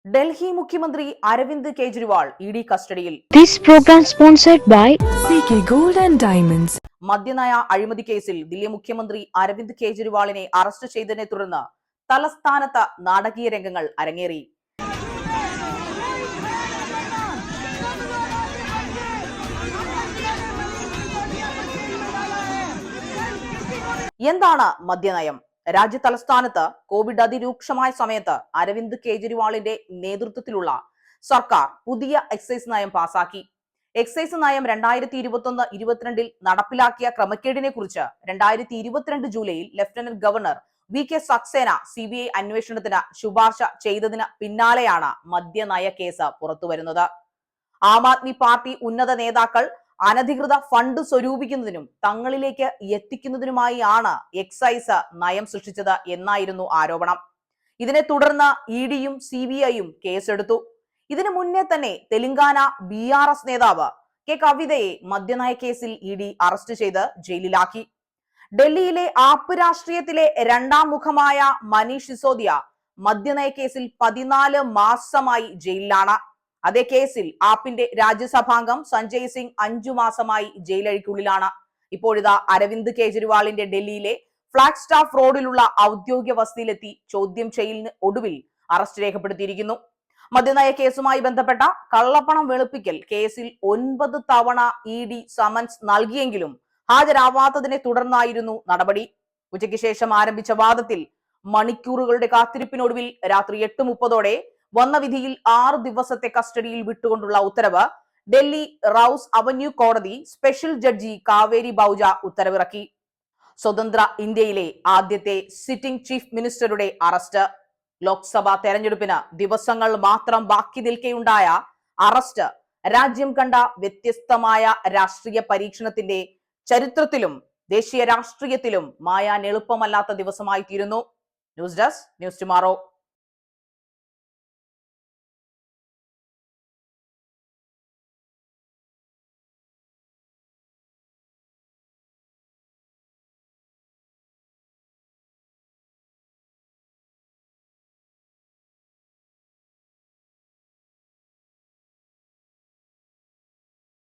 ഡൽഹി മുഖ്യമന്ത്രി അരവിന്ദ് കെജ്രിവാൾ ഇഡി കസ്റ്റഡിയിൽ. This program sponsored by CK Gold and Diamonds. മദ്യനയ അഴിമതി കേസിൽ ദില്ലി മുഖ്യമന്ത്രി അരവിന്ദ് കെജ്രിവാളിനെ അറസ്റ്റ് ചെയ്തതിനെ തുടർന്ന് തലസ്ഥാനത്ത് നാടകീയ രംഗങ്ങൾ അരങ്ങേറി. എന്താണ് മദ്യനയം? രാജ്യ തലസ്ഥാനത്ത് കോവിഡ് അതിരൂക്ഷമായ സമയത്ത് അരവിന്ദ് കെജ്രിവാളിന്റെ നേതൃത്വത്തിലുള്ള സർക്കാർ പുതിയ എക്സൈസ് നയം പാസാക്കി. എക്സൈസ് നയം 2021-22 നടപ്പിലാക്കിയ ക്രമക്കേടിനെ കുറിച്ച് 2022 ജൂലൈയിൽ lieutenant governor VK. Saxena CBI അന്വേഷണത്തിന് ശുപാർശ ചെയ്തതിന് പിന്നാലെയാണ് മദ്യനയ കേസ് പുറത്തുവരുന്നത്. ആം ആദ്മി പാർട്ടി ഉന്നത നേതാക്കൾ അനധികൃത ഫണ്ട് സ്വരൂപിക്കുന്നതിനും തങ്ങളിലേക്ക് എത്തിക്കുന്നതിനുമായി ആണ് എക്സൈസ് നയം സൃഷ്ടിച്ചത് എന്നായിരുന്നു ആരോപണം. ഇതിനെ തുടർന്ന് ഇഡിയും CBIയും കേസെടുത്തു. ഇതിനു മുന്നേ തന്നെ തെലങ്കാന BRS നേതാവ് കെ കവിതയെ മദ്യനയ കേസിൽ ഇഡി അറസ്റ്റ് ചെയ്ത് ജയിലിലാക്കി. ഡൽഹിയിലെ ആപ്പ് രാഷ്ട്രീയത്തിലെ രണ്ടാം മുഖമായ മനീഷ് സിസോദിയ മദ്യനയ കേസിൽ 14 മാസമായി ജയിലിലാണ്. അതേ കേസിൽ ആപ്പിന്റെ രാജ്യസഭാംഗം സഞ്ജയ് സിംഗ് 5 മാസമായി ജയിലഴിക്കുള്ളിലാണ്. ഇപ്പോഴിതാ അരവിന്ദ് കെജ്രിവാളിന്റെ ഡൽഹിയിലെ ഫ്ലാഗ് സ്റ്റാഫ് റോഡിലുള്ള ഔദ്യോഗിക വസതിയിലെത്തി ചോദ്യം ചെയ്യലിന് ഒടുവിൽ അറസ്റ്റ് രേഖപ്പെടുത്തിയിരിക്കുന്നു. മദ്യനയ കേസുമായി ബന്ധപ്പെട്ട കള്ളപ്പണം വെളുപ്പിക്കൽ കേസിൽ 9 തവണ ഇഡി സമൻസ് നൽകിയെങ്കിലും ഹാജരാവാത്തതിനെ തുടർന്നായിരുന്നു നടപടി. ഉച്ചയ്ക്ക് ശേഷം ആരംഭിച്ച വാദത്തിൽ മണിക്കൂറുകളുടെ കാത്തിരിപ്പിനൊടുവിൽ രാത്രി 8:30 വന്ന വിധിയിൽ 6 ദിവസത്തെ കസ്റ്റഡിയിൽ വിട്ടുകൊണ്ടുള്ള ഉത്തരവ് ഡൽഹി റൌസ് അവന്യൂ കോടതി സ്പെഷ്യൽ ജഡ്ജി കാവേരി ബൗജ ഉത്തരവിറക്കി. സ്വതന്ത്ര ഇന്ത്യയിലെ ആദ്യത്തെ സിറ്റിംഗ് ചീഫ് മിനിസ്റ്ററുടെ അറസ്റ്റ്. ലോക്സഭാ തെരഞ്ഞെടുപ്പിന് ദിവസങ്ങൾ മാത്രം ബാക്കി നിൽക്കെയുണ്ടായ അറസ്റ്റ് രാജ്യം കണ്ട വ്യത്യസ്തമായ രാഷ്ട്രീയ പരീക്ഷണത്തിന്റെ ചരിത്രത്തിലും ദേശീയ രാഷ്ട്രീയത്തിലും മായാൻ എളുപ്പമല്ലാത്ത ദിവസമായി തീരുന്നു. News desk, news tomorrow.